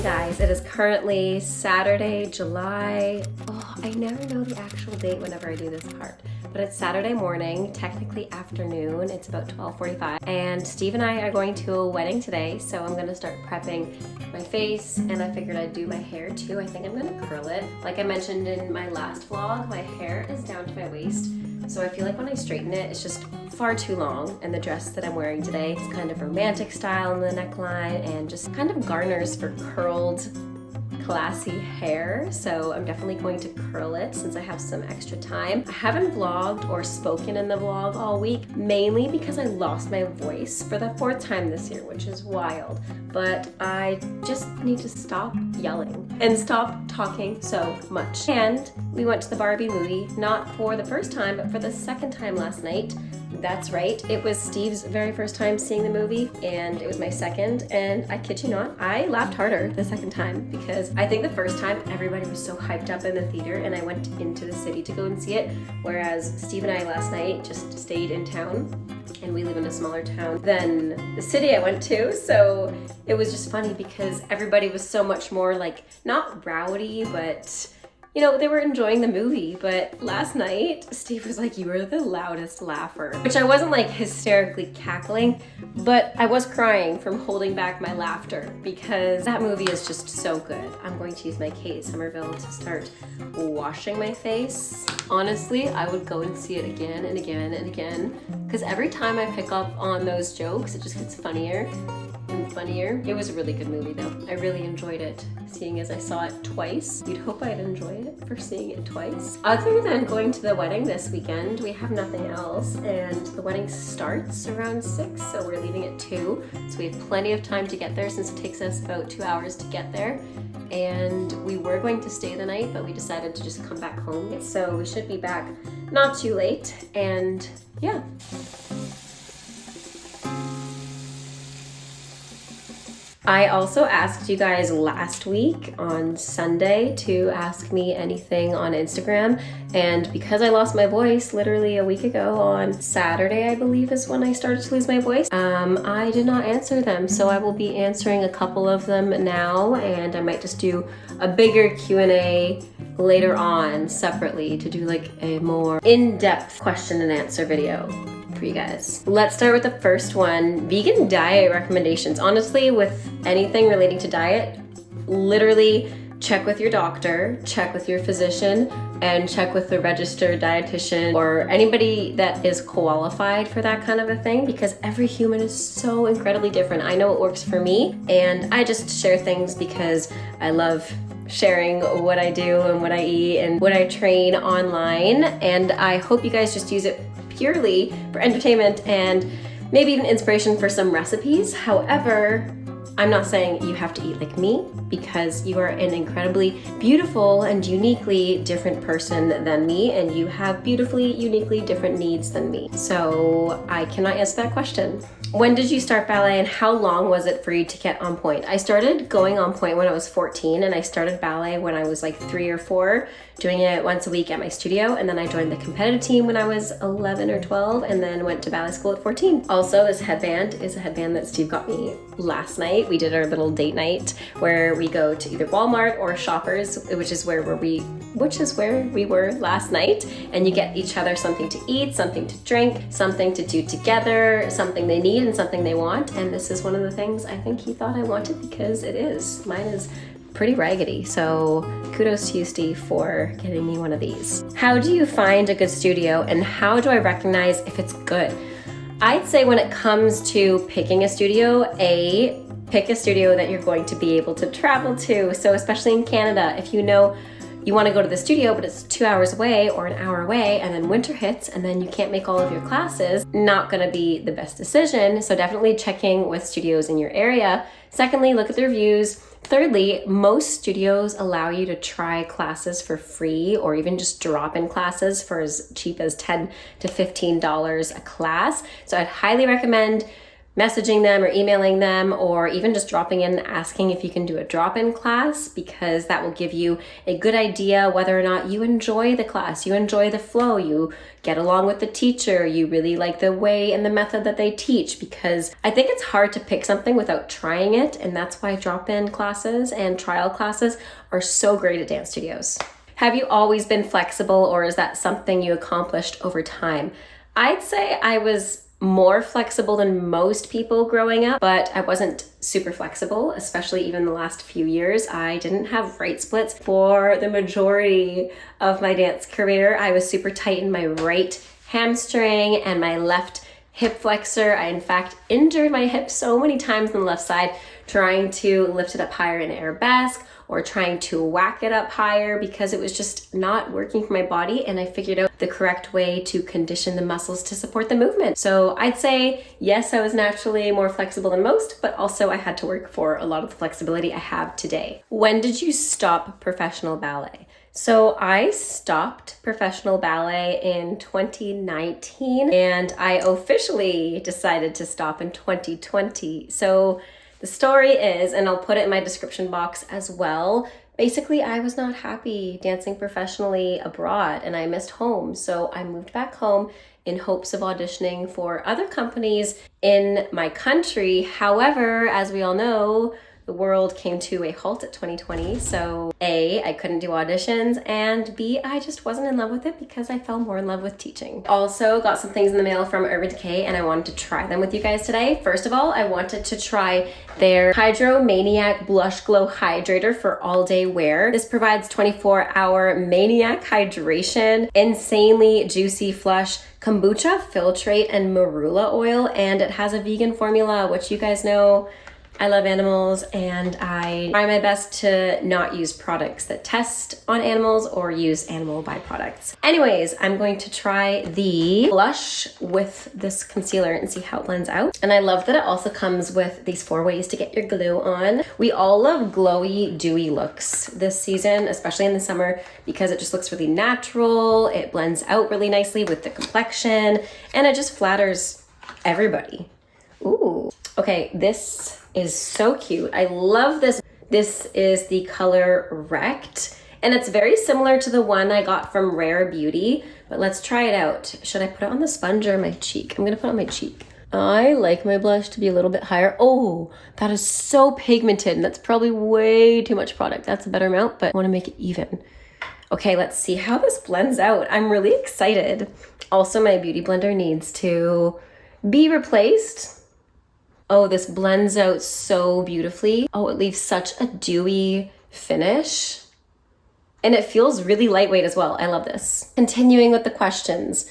guys. It is currently Saturday, July. Oh, I never know the actual date whenever I do this part. but it's Saturday morning, technically afternoon. It's about 12:45, and Steve and I are going to a wedding today, so I'm gonna start prepping my face, and I figured I'd do my hair too. I think I'm gonna curl it. Like I mentioned in my last vlog, my hair is down to my waist, so I feel like when I straighten it, it's just far too long, and the dress that I'm wearing today is kind of romantic style in the neckline and just kind of garners for curled, classy hair, so I'm definitely going to curl it since I have some extra time. I haven't vlogged or spoken in the vlog all week, mainly because I lost my voice for the 4th time this year, which is wild, but I just need to stop yelling and stop talking so much. And we went to the Barbie movie, not for the first time, but for the 2nd time last night. That's right, it was Steve's very first time seeing the movie, and it was my 2nd, and I kid you not, I laughed harder the 2nd time because I think the first time everybody was so hyped up in the theater and I went into the city to go and see it, whereas Steve and I last night just stayed in town, and we live in a smaller town than the city I went to, so it was just funny because everybody was so much more like, not rowdy, but you know, they were enjoying the movie. But last night, Steve was like, "You were the loudest laugher," which I wasn't like hysterically cackling, but I was crying from holding back my laughter because that movie is just so good. I'm going to use my Kate Somerville to start washing my face. Honestly, I would go and see it again and again and again because every time I pick up on those jokes, it just gets funnier and funnier. It was a really good movie though. I really enjoyed it, seeing as I saw it twice. You'd hope I'd enjoy it for seeing it twice. Other than going to the wedding this weekend, we have nothing else, and the wedding starts around 6, so we're leaving at 2. So we have plenty of time to get there since it takes us about 2 hours to get there. And we were going to stay the night, but we decided to just come back home. So we should be back not too late, and yeah. I also asked you guys last week on Sunday to ask me anything on Instagram, and because I lost my voice literally a week ago on Saturday, I believe is when I started to lose my voice, I did not answer them, so I will be answering a couple of them now, and I might just do a bigger Q&A later on separately to do like a more in-depth question and answer video for you guys. Let's start with the first one, vegan diet recommendations. Honestly, with anything relating to diet, literally check with your doctor, check with your physician, and check with the registered dietitian or anybody that is qualified for that kind of a thing, because every human is so incredibly different. I know what works for me, and I just share things because I love sharing what I do and what I eat and what I train online, and I hope you guys just use it purely for entertainment and maybe even inspiration for some recipes. However, I'm not saying you have to eat like me, because you are an incredibly beautiful and uniquely different person than me, and you have beautifully, uniquely different needs than me. So I cannot answer that question. When did you start ballet, and how long was it for you to get on point? I started going on point when I was 14, and I started ballet when I was like 3 or 4, doing it once a week at my studio, and then I joined the competitive team when I was 11 or 12, and then went to ballet school at 14. Also, this headband is a headband that Steve got me last night. We did our little date night where we go to either Walmart or Shoppers, which is where we were last night, and you get each other something to eat, something to drink, something to do together, something they need and something they want, and this is one of the things I think he thought I wanted, because it is. Mine is pretty raggedy, so kudos to you, Steve, for getting me one of these. How do you find a good studio, and how do I recognize if it's good? I'd say when it comes to picking a studio, pick a studio that you're going to be able to travel to. So especially in Canada, if you know you want to go to the studio, but it's 2 hours away or an hour away, and then winter hits and then you can't make all of your classes, not going to be the best decision. So definitely checking with studios in your area. Secondly, look at the reviews. Thirdly, most studios allow you to try classes for free, or even just drop-in classes for as cheap as $10 to $15 a class. So I'd highly recommend messaging them or emailing them, or even just dropping in and asking if you can do a drop-in class, because that will give you a good idea whether or not you enjoy the class, you enjoy the flow, you get along with the teacher, you really like the way and the method that they teach, because I think it's hard to pick something without trying it, and that's why drop-in classes and trial classes are so great at dance studios. Have you always been flexible, or is that something you accomplished over time? I'd say I was more flexible than most people growing up, but I wasn't super flexible, especially even the last few years. I didn't have right splits for the majority of my dance career. I was super tight in my right hamstring and my left hip flexor. I in fact injured my hip so many times on the left side trying to lift it up higher in arabesque or trying to whack it up higher because it was just not working for my body, and I figured out the correct way to condition the muscles to support the movement. So I'd say yes, I was naturally more flexible than most, but also I had to work for a lot of the flexibility I have today. When did you stop professional ballet? So I stopped professional ballet in 2019 and I officially decided to stop in 2020. So the story is, and I'll put it in my description box as well, basically I was not happy dancing professionally abroad and I missed home. So I moved back home in hopes of auditioning for other companies in my country. However, as we all know, the world came to a halt at 2020. So A, I couldn't do auditions, and B, I just wasn't in love with it because I fell more in love with teaching. Also got some things in the mail from Urban Decay and I wanted to try them with you guys today. First of all, I wanted to try their Hydro Maniac Blush Glow Hydrator for all day wear. This provides 24-hour maniac hydration, insanely juicy flush, kombucha, filtrate, and marula oil, and it has a vegan formula, which you guys know I love animals and I try my best to not use products that test on animals or use animal byproducts. Anyways, I'm going to try the blush with this concealer and see how it blends out. And I love that it also comes with these 4 ways to get your glue on. We all love glowy, dewy looks this season, especially in the summer, because it just looks really natural. It blends out really nicely with the complexion and it just flatters everybody. Ooh, okay, this is so cute. I love this. This is the color Wrecked, and it's very similar to the one I got from Rare Beauty, but let's try it out. Should I put it on the sponge or my cheek? I'm gonna put it on my cheek. I like my blush to be a little bit higher. Oh, that is so pigmented, and that's probably way too much product. That's a better amount, but I wanna make it even. Okay, let's see how this blends out. I'm really excited. Also, my beauty blender needs to be replaced. Oh, this blends out so beautifully. Oh, it leaves such a dewy finish. And it feels really lightweight as well. I love this. Continuing with the questions.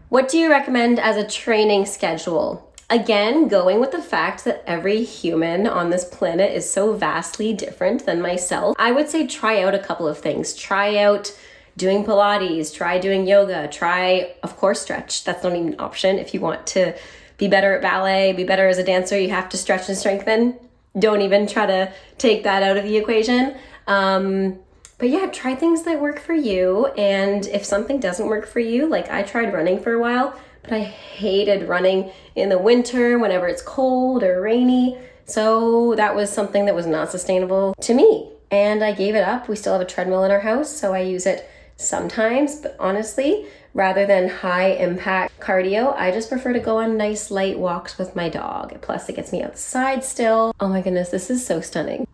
What do you recommend as a training schedule? Again, going with the fact that every human on this planet is so vastly different than myself, I would say try out a couple of things. Try out doing Pilates, try doing yoga, try, of course, stretch. That's not even an option if you want to be better at ballet, be better as a dancer, you have to stretch and strengthen. Don't even try to take that out of the equation. But yeah, try things that work for you. And if something doesn't work for you, like I tried running for a while, but I hated running in the winter whenever it's cold or rainy. So that was something that was not sustainable to me. And I gave it up. We still have a treadmill in our house, so I use it sometimes, but honestly, rather than high impact cardio, I just prefer to go on nice light walks with my dog. Plus it gets me outside still. Oh my goodness, this is so stunning.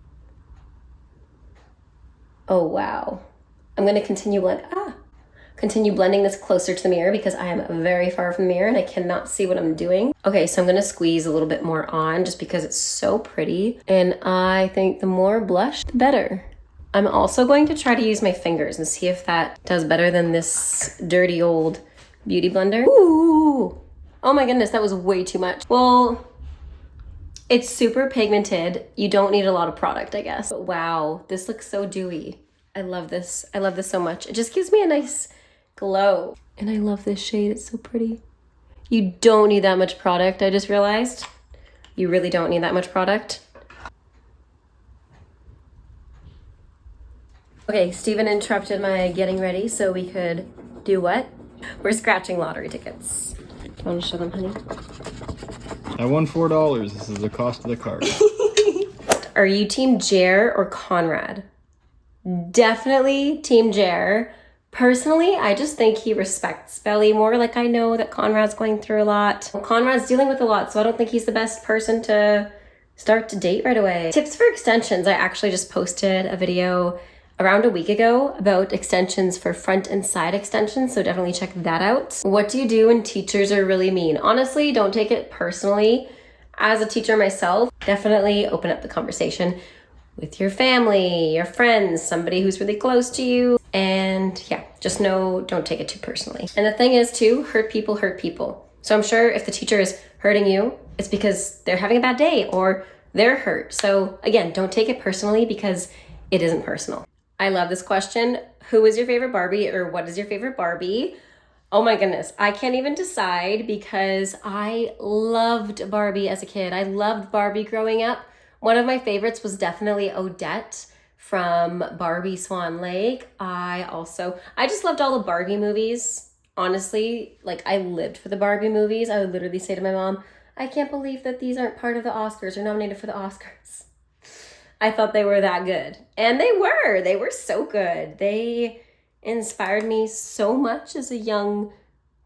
Oh wow. I'm gonna continue blending this closer to the mirror because I am very far from the mirror and I cannot see what I'm doing. Okay, so I'm gonna squeeze a little bit more on just because it's so pretty. And I think the more blush, the better. I'm also going to try to use my fingers and see if that does better than this dirty old beauty blender. Ooh! Oh my goodness, that was way too much. Well, it's super pigmented. You don't need a lot of product, I guess. But wow, this looks so dewy. I love this. I love this so much. It just gives me a nice glow. And I love this shade, it's so pretty. You don't need that much product, I just realized. You really don't need that much product. Okay, Steven interrupted my getting ready so we could do what? We're scratching lottery tickets. Do you want to show them, honey? I won $4. This is the cost of the card. Are you Team Jer or Conrad? Definitely Team Jer. Personally, I just think he respects Belly more. Like, I know that Conrad's going through a lot. Well, Conrad's dealing with a lot, so I don't think he's the best person to start to date right away. Tips for extensions. I actually just posted a video around a week ago about extensions for front and side extensions, so definitely check that out. What do you do when teachers are really mean? Honestly, don't take it personally. As a teacher myself, definitely open up the conversation with your family, your friends, somebody who's really close to you. And yeah, just know, don't take it too personally. And the thing is too, hurt people hurt people. So I'm sure if the teacher is hurting you, it's because they're having a bad day or they're hurt. So again, don't take it personally because it isn't personal. I love this question. Who is your favorite Barbie, or what is your favorite Barbie? Oh my goodness, I can't even decide because I loved Barbie as a kid. I loved Barbie growing up. One of my favorites was definitely Odette from Barbie Swan Lake. I just loved all the Barbie movies. Honestly, like I lived for the Barbie movies. I would literally say to my mom, I can't believe that these aren't part of the Oscars or nominated for the Oscars. I thought they were that good. And they were so good. They inspired me so much as a young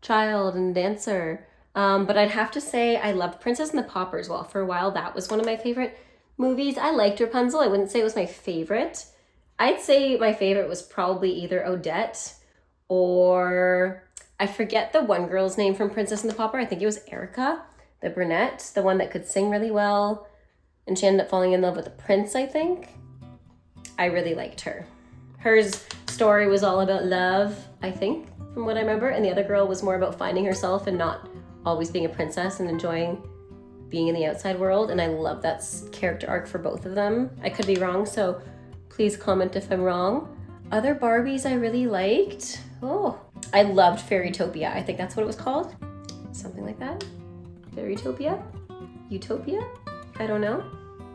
child and dancer. But I'd have to say I loved Princess and the Pauper as well. For a while, that was one of my favorite movies. I liked Rapunzel. I wouldn't say it was my favorite. I'd say my favorite was probably either Odette or I forget the one girl's name from Princess and the Pauper. I think it was Erica, the brunette, the one that could sing really well. And she ended up falling in love with the prince, I think. I really liked her. Her story was all about love, I think, from what I remember. And the other girl was more about finding herself and not always being a princess and enjoying being in the outside world. And I love that character arc for both of them. I could be wrong, so please comment if I'm wrong. Other Barbies I really liked. Oh, I loved Fairytopia. I think that's what it was called. Something like that. Fairytopia? Utopia? I don't know,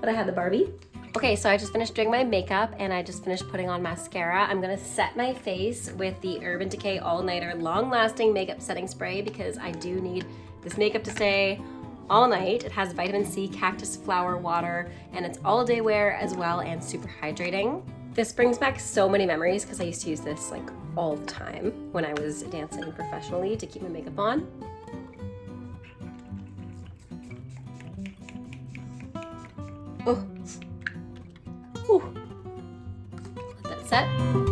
but I had the Barbie. Okay, so I just finished doing my makeup and I just finished putting on mascara. I'm gonna set my face with the Urban Decay All Nighter Long Lasting Makeup Setting Spray because I do need this makeup to stay all night. It has vitamin C, cactus flower water, and it's all day wear as well and super hydrating. This brings back so many memories because I used to use this like all the time when I was dancing professionally to keep my makeup on. Oh. Ooh. Let that set.